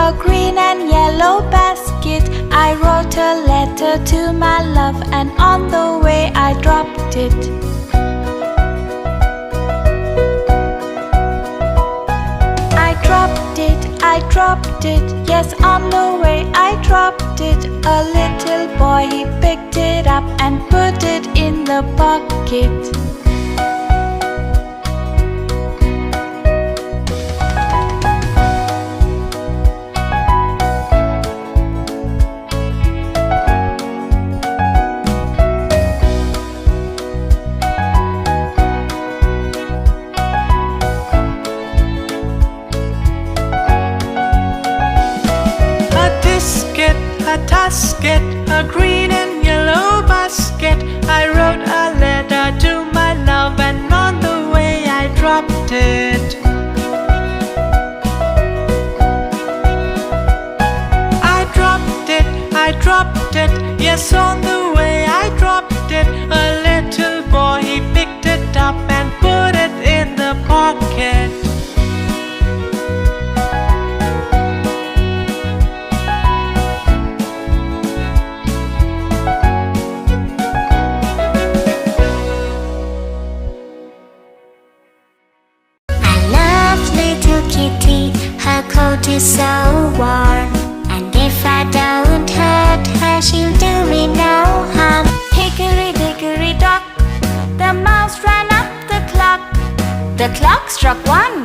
a green and yellow basket. I wrote a letter to my love, and on the way I dropped it. I dropped it, yes, on the way I dropped it. A little boy, he picked it up and put it in the pocket. A tasket, a green and yellow basket. I wrote a letter to my love, and on the way I dropped it. I dropped it, yes, on the way I dropped it. A little boy, he picked it up and put it in the pocket. Her coat is so warm, and if I don't hurt her, she'll do me no harm. Hickory dickory dock, the mouse ran up the clock. The clock struck 1,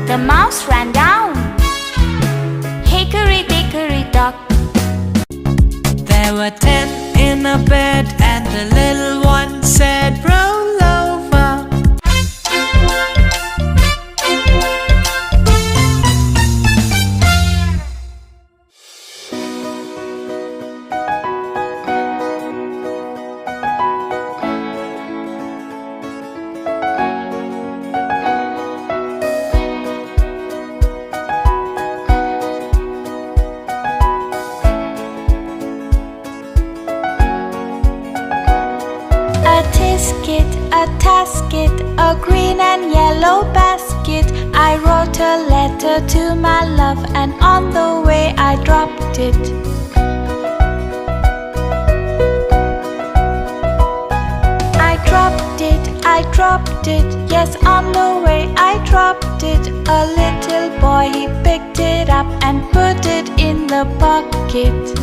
the mouse ran down. Hickory dickory dock. There were 10 in a bed, and the little one said, roll over. A tasket, a green and yellow basket. I wrote a letter to my love, and on the way I dropped it. I dropped it, yes, on the way I dropped it. A little boy, he picked it up and put it in the pocket.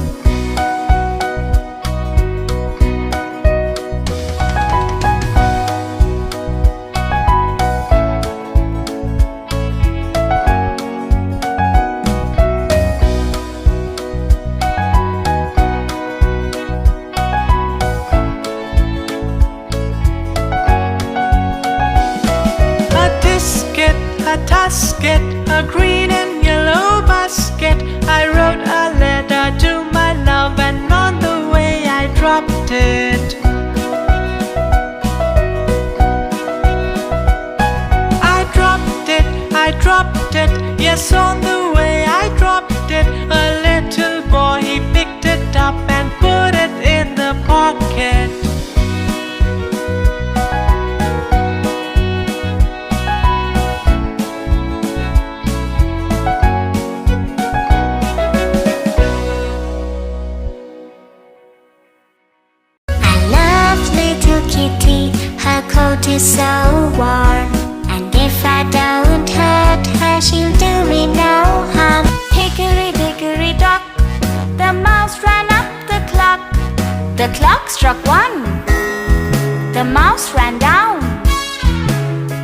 A tasket, a green and yellow basket. I wrote a letter to my love, and on the way I dropped it. I dropped it, yes, on the way I dropped it. A little boy, he picked it up and put it in the pocket. Her coat is so warm, and if I don't hurt her, she'll do me no harm. Hickory dickory dock, the mouse ran up the clock. The clock struck 1, the mouse ran down.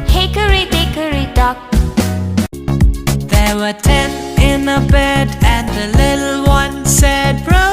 Hickory dickory dock. There were 10 in a bed, and the little one said, roll